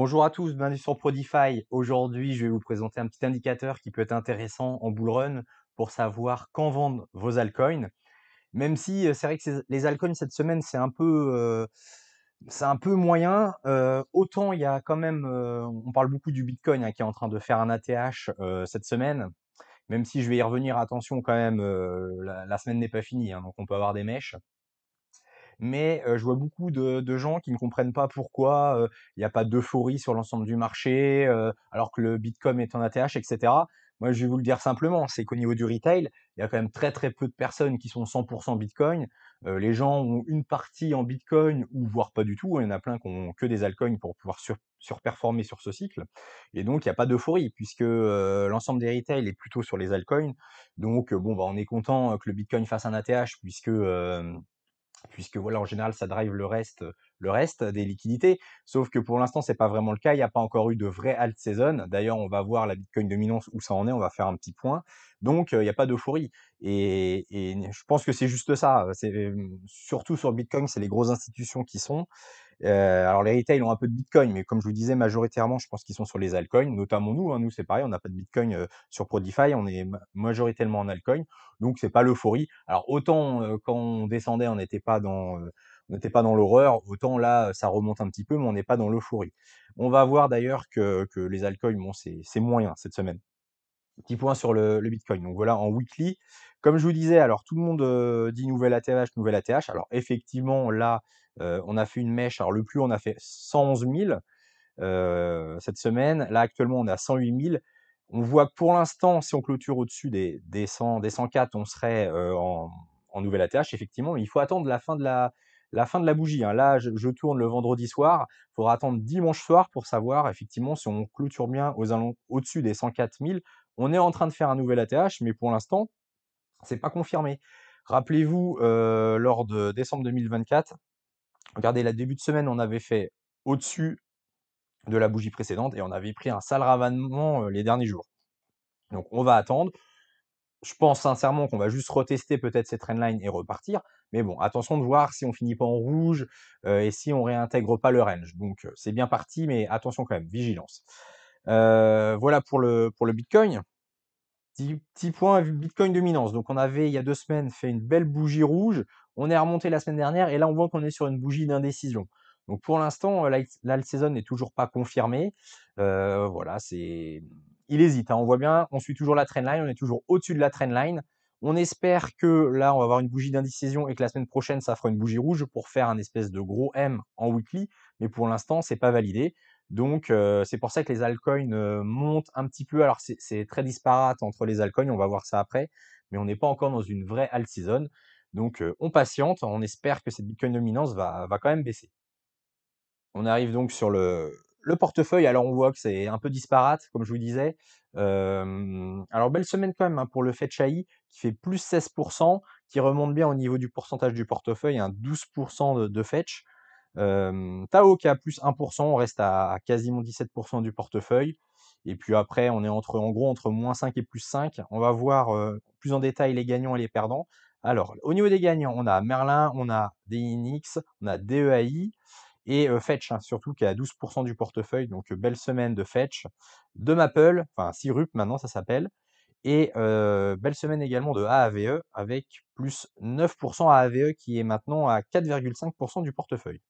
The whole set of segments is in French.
Bonjour à tous, bienvenue sur Prodify. Aujourd'hui, je vais vous présenter un petit indicateur qui peut être intéressant en bull run pour savoir quand vendre vos altcoins. Même si c'est vrai que les altcoins cette semaine, c'est un peu moyen. Autant il y a quand même, on parle beaucoup du Bitcoin qui est en train de faire un ATH cette semaine. Même si je vais y revenir, attention quand même, la semaine n'est pas finie, donc on peut avoir des mèches. Mais je vois beaucoup de gens qui ne comprennent pas pourquoi il n'y a pas d'euphorie sur l'ensemble du marché, alors que le Bitcoin est en ATH, etc. Moi, je vais vous le dire simplement, c'est qu'au niveau du retail, il y a quand même très très peu de personnes qui sont 100% Bitcoin. Les gens ont une partie en Bitcoin ou voire pas du tout. Il y en a plein qui ont que des altcoins pour pouvoir surperformer sur ce cycle. Et donc, il n'y a pas d'euphorie puisque l'ensemble des retail est plutôt sur les altcoins. Donc, bon, bah, on est content que le Bitcoin fasse un ATH puisque voilà, en général, ça drive le reste des liquidités. Sauf que pour l'instant, c'est pas vraiment le cas. Il n'y a pas encore eu de vraie alt season. D'ailleurs, on va voir la Bitcoin dominance où ça en est. On va faire un petit point. Donc, il n'y a pas d'euphorie. Et je pense que c'est juste ça. C'est surtout sur le Bitcoin, c'est les grosses institutions qui sont. Alors les retail ont un peu de Bitcoin, mais comme je vous disais, majoritairement, je pense qu'ils sont sur les altcoins, notamment nous. Nous, c'est pareil, on n'a pas de Bitcoin sur Prodify, on est majoritairement en altcoin, donc c'est pas l'euphorie. Alors autant quand on descendait, on n'était pas dans l'horreur, autant là, ça remonte un petit peu, mais on n'est pas dans l'euphorie. On va voir d'ailleurs que les altcoins, bon, c'est moyen cette semaine. Petit point sur le Bitcoin. Donc voilà, en weekly, comme je vous disais, alors tout le monde dit nouvelle ATH, nouvelle ATH. Alors effectivement, là, on a fait une mèche. Alors le plus, on a fait 111 000 cette semaine. Là, actuellement, on est à 108 000. On voit que pour l'instant, si on clôture au-dessus des 100, des 104, on serait en nouvelle ATH, effectivement. Mais il faut attendre la fin de la bougie. Là, je tourne le vendredi soir. Il faudra attendre dimanche soir pour savoir, effectivement, si on clôture bien au-dessus des 104 000. On est en train de faire un nouvel ATH, mais pour l'instant, c'est pas confirmé. Rappelez-vous, lors de décembre 2024, regardez, la début de semaine, on avait fait au-dessus de la bougie précédente et on avait pris un sale ravalement les derniers jours. Donc on va attendre. Je pense sincèrement qu'on va juste retester peut-être cette trendline et repartir. Mais bon, attention de voir si on finit pas en rouge et si on réintègre pas le range. Donc c'est bien parti, mais attention quand même, vigilance. Voilà pour le Bitcoin. Petit point Bitcoin dominance. Donc on avait il y a 2 semaines fait une belle bougie rouge. On est remonté la semaine dernière et là on voit qu'on est sur une bougie d'indécision. Donc pour l'instant, l'alt season n'est toujours pas confirmée. Voilà, il hésite. On voit bien, on suit toujours la trendline, on est toujours au-dessus de la trendline. On espère que là, on va avoir une bougie d'indécision et que la semaine prochaine, ça fera une bougie rouge pour faire un espèce de gros M en weekly. Mais pour l'instant, c'est pas validé. Donc, c'est pour ça que les altcoins montent un petit peu. Alors, c'est très disparate entre les altcoins, on va voir ça après, mais on n'est pas encore dans une vraie alt season. Donc, on patiente, on espère que cette Bitcoin dominance va quand même baisser. On arrive donc sur le portefeuille. Alors, on voit que c'est un peu disparate, comme je vous disais. Alors, belle semaine quand même pour le Fetch AI, qui fait plus 16%, qui remonte bien au niveau du pourcentage du portefeuille, 12% de Fetch. Tao qui a plus 1%, on reste à quasiment 17% du portefeuille. Et puis après, on est en gros entre moins 5 et plus 5. On va voir plus en détail les gagnants et les perdants. Alors, au niveau des gagnants, on a Merlin, on a DINX, on a DEAI et Fetch, surtout qui est à 12% du portefeuille. Donc, belle semaine de Fetch, de Maple, enfin Syrup maintenant ça s'appelle. Et belle semaine également de AAVE avec plus 9% AAVE qui est maintenant à 4,5% du portefeuille.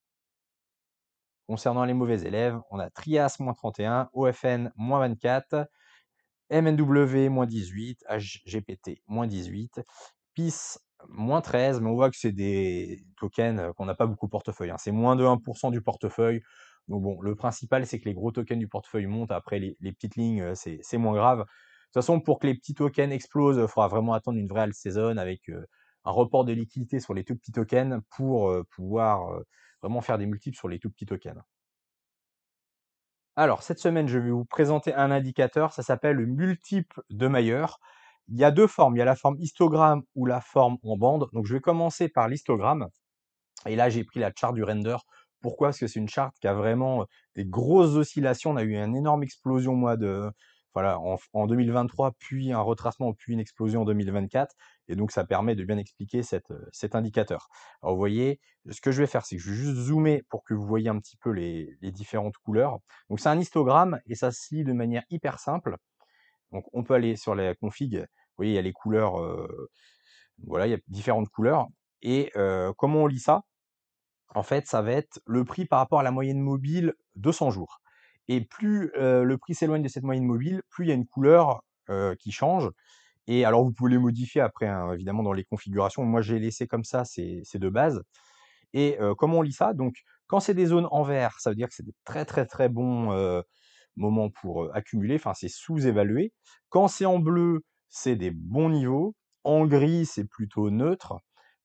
Concernant les mauvais élèves, on a Trias moins 31, OFN moins 24, MNW moins 18, HGPT moins 18, PIS moins 13, mais on voit que c'est des tokens qu'on n'a pas beaucoup au portefeuille. C'est moins de 1% du portefeuille. Donc bon, le principal, c'est que les gros tokens du portefeuille montent. Après, les petites lignes, c'est moins grave. De toute façon, pour que les petits tokens explosent, il faudra vraiment attendre une vraie alt season avec un report de liquidité sur les tout petits tokens pour pouvoir vraiment faire des multiples sur les tout petits tokens. Alors, cette semaine, je vais vous présenter un indicateur, ça s'appelle le multiple de Mayer. Il y a deux formes, il y a la forme histogramme ou la forme en bande. Donc, je vais commencer par l'histogramme. Et là, j'ai pris la charte du render. Pourquoi? Parce que c'est une charte qui a vraiment des grosses oscillations. On a eu une énorme explosion, voilà, en 2023, puis un retracement, puis une explosion en 2024 et donc ça permet de bien expliquer cet indicateur. Alors vous voyez, ce que je vais faire, c'est que je vais juste zoomer pour que vous voyez un petit peu les différentes couleurs. Donc c'est un histogramme et ça se lit de manière hyper simple. Donc on peut aller sur la config, vous voyez, il y a les couleurs, voilà, il y a différentes couleurs et comment on lit ça? En fait, ça va être le prix par rapport à la moyenne mobile 200 jours et plus, le prix s'éloigne de cette moyenne mobile, plus il y a une couleur, qui change et alors vous pouvez les modifier après, hein, évidemment dans les configurations. Moi, j'ai laissé comme ça, c'est de base et comment on lit ça? Donc quand c'est des zones en vert, ça veut dire que c'est des très, très, très bons, moments pour, accumuler, enfin c'est sous-évalué. Quand c'est en bleu, c'est des bons niveaux. En gris, c'est plutôt neutre.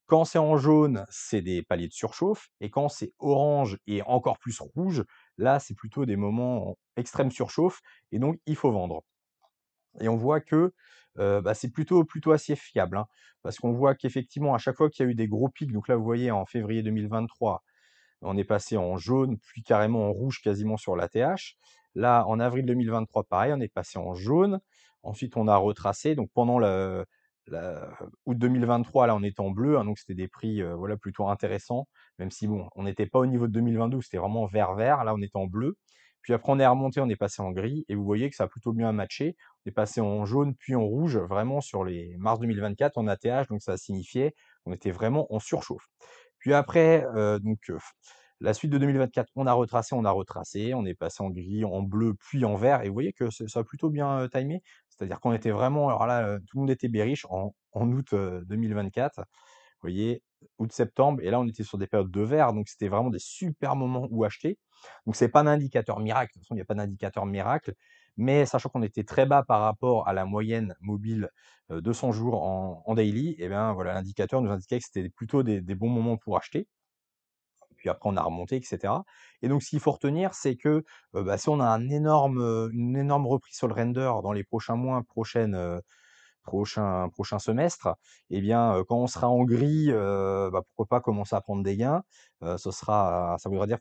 Quand c'est en jaune, c'est des paliers de surchauffe et quand c'est orange et encore plus rouge, là, c'est plutôt des moments en extrême surchauffe et donc il faut vendre. Et on voit que, bah, c'est plutôt assez fiable, hein, parce qu'on voit qu'effectivement, à chaque fois qu'il y a eu des gros pics, donc là, vous voyez en février 2023, on est passé en jaune, puis carrément en rouge quasiment sur l'ATH. Là, en avril 2023, pareil, on est passé en jaune. Ensuite, on a retracé. Donc pendant août 2023, là, on était en bleu, hein, donc c'était des prix voilà, plutôt intéressants, même si bon, on n'était pas au niveau de 2022, c'était vraiment vert-vert. Là, on était en bleu. Puis après, on est remonté, on est passé en gris, et vous voyez que ça a plutôt bien matché. On est passé en jaune, puis en rouge, vraiment sur les mars 2024 en ATH, donc ça signifiait qu'on était vraiment en surchauffe. Puis après, la suite de 2024, on a retracé, on est passé en gris, en bleu, puis en vert et vous voyez que ça a plutôt bien, timé. C'est-à-dire qu'on était vraiment alors là, tout le monde était bearish en août, 2024. Vous voyez? Août-septembre et là, on était sur des périodes de vert, donc c'était vraiment des super moments où acheter. Donc c'est pas un indicateur miracle, de toute façon, il y a pas d'indicateur miracle, mais sachant qu'on était très bas par rapport à la moyenne mobile, 200 jours en daily et bien voilà, l'indicateur nous indiquait que c'était plutôt des bons moments pour acheter. Puis après on a remonté et cetera et donc ce qu'il faut retenir, c'est que, bah, si on a une énorme reprise sur le render dans les prochains mois, prochains semestres et bien, quand on sera en gris, bah, pourquoi pas commencer à prendre des gains. Ça voudra dire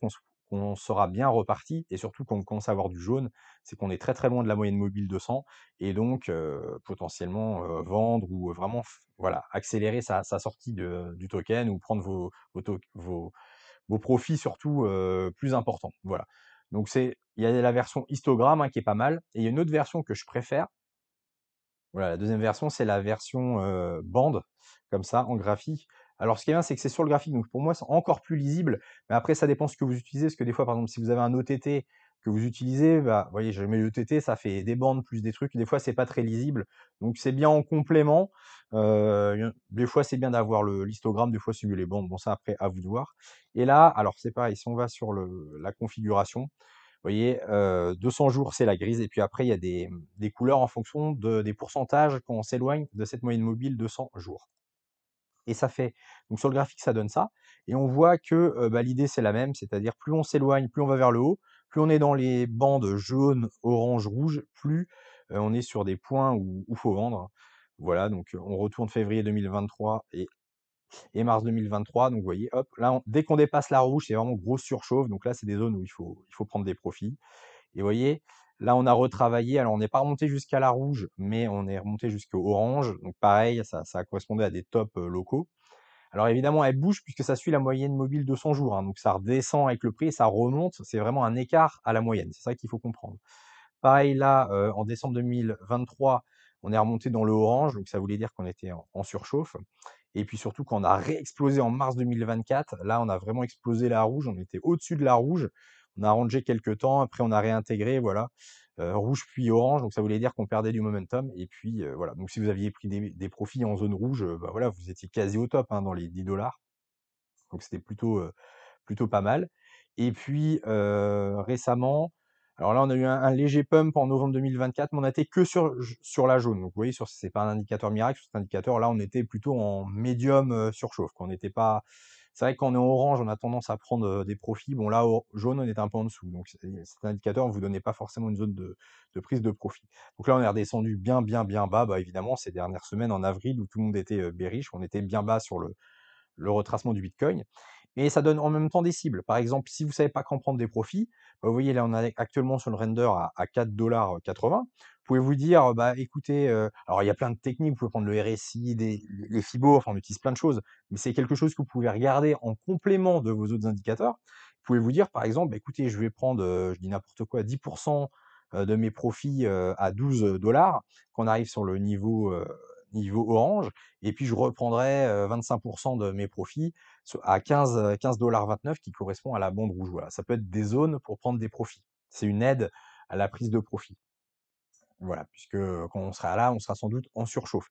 qu'on sera bien reparti et surtout quand on commence à avoir du jaune, c'est qu'on est très, très loin de la moyenne mobile 200 et donc potentiellement, vendre ou vraiment voilà, accélérer sa sortie du token ou prendre vos profits surtout, plus importants. Voilà. Donc il y a la version histogramme, hein, qui est pas mal et il y a une autre version que je préfère. Voilà, la deuxième version, c'est la version, bande, comme ça, en graphique. Alors ce qui est bien, c'est que c'est sur le graphique, donc pour moi, c'est encore plus lisible, mais après ça dépend ce que vous utilisez, parce que des fois, par exemple, si vous avez un OTT que vous utilisez, bah, vous voyez, je mets le OTT, ça fait des bandes plus des trucs, des fois, c'est pas très lisible, donc c'est bien en complément. Des fois, c'est bien d'avoir l'histogramme, des fois, c'est mieux les bandes. Bon, ça, après, à vous de voir. Et là, alors c'est pareil, si on va sur la configuration, vous voyez, 200 jours, c'est la grise et puis après il y a des couleurs en fonction des pourcentages quand on s'éloigne de cette moyenne mobile 200 jours et ça fait donc sur le graphique, ça donne ça et on voit que, bah, l'idée c'est la même, c'est-à-dire plus on s'éloigne, plus on va vers le haut, plus on est dans les bandes jaune, orange, rouge, plus, on est sur des points où faut vendre. Voilà, donc on retourne février 2023 et mars 2023. Donc vous voyez, hop, là, dès qu'on dépasse la rouge, c'est vraiment grosse surchauffe. Donc là, c'est des zones où il faut prendre des profits. Et vous voyez, là, on a retravaillé. Alors, on n'est pas remonté jusqu'à la rouge, mais on est remonté jusqu'au orange. Donc pareil, ça correspondait à des tops locaux. Alors évidemment, elle bouge puisque ça suit la moyenne mobile de 100 jours, hein. Donc ça redescend avec le prix et ça remonte. C'est vraiment un écart à la moyenne. C'est ça qu'il faut comprendre. Pareil là, en décembre 2023, on est remonté dans le orange, donc ça voulait dire qu'on était en surchauffe et puis surtout quand on a réexplosé en mars 2024, là, on a vraiment explosé la rouge, on était au-dessus de la rouge. On a rangé quelques temps, après on a réintégré, voilà, rouge puis orange, donc ça voulait dire qu'on perdait du momentum et puis, voilà. Donc si vous aviez pris des profits en zone rouge, bah, voilà, vous étiez quasi au top, hein, dans les 10 $. Donc c'était plutôt pas mal. Et puis récemment, alors là on a eu un léger pump en novembre 2024, mais on n'était que sur la jaune. Donc vous voyez, c'est pas un indicateur miracle, sur cet indicateur là on était plutôt en médium surchauffe. Qu'on n'était pas. C'est vrai que quand on est en orange, on a tendance à prendre des profits. Bon là, jaune, on était un peu en dessous. Donc cet indicateur ne vous donnait pas forcément une zone de prise de profit. Donc là, on est redescendu bien, bien, bien bas. Bah, évidemment, ces dernières semaines en avril où tout le monde était bearish, on était bien bas sur le retracement du Bitcoin. Et ça donne en même temps des cibles. Par exemple, si vous savez pas quand prendre des profits, bah, vous voyez là, on est actuellement sur le render à 4,80 $. Vous pouvez vous dire, bah, écoutez, alors il y a plein de techniques, vous pouvez prendre le RSI, les Fibo, enfin on utilise plein de choses, mais c'est quelque chose que vous pouvez regarder en complément de vos autres indicateurs. Vous pouvez vous dire par exemple, bah, écoutez, je vais prendre, je dis n'importe quoi, 10 de mes profits, à 12 $, qu'on arrive sur le niveau orange, et puis je reprendrai, 25 de mes profits à 15,29 $ qui correspond à la bande rouge. Voilà, ça peut être des zones pour prendre des profits. C'est une aide à la prise de profit. Voilà, puisque quand on sera là, on sera sans doute en surchauffe.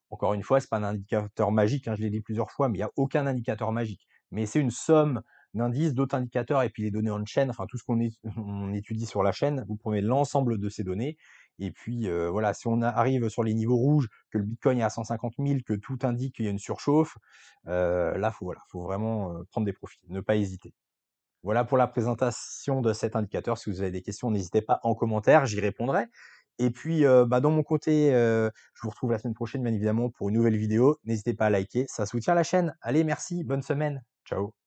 Encore une fois, c'est pas un indicateur magique, hein, je l'ai dit plusieurs fois, mais il n'y a aucun indicateur magique. Mais c'est une somme d'indices, d'autres indicateurs, et puis les données en chaîne, enfin tout ce qu'on on étudie sur la chaîne, vous prenez l'ensemble de ces données, et puis voilà, si on arrive sur les niveaux rouges, que le Bitcoin est à 150 000, que tout indique qu'il y a une surchauffe, là, faut vraiment prendre des profits, ne pas hésiter. Voilà pour la présentation de cet indicateur. Si vous avez des questions, n'hésitez pas en commentaire, j'y répondrai. Et puis, bah, dans mon côté, je vous retrouve la semaine prochaine, bien évidemment, pour une nouvelle vidéo. N'hésitez pas à liker, ça soutient la chaîne. Allez, merci, bonne semaine. Ciao.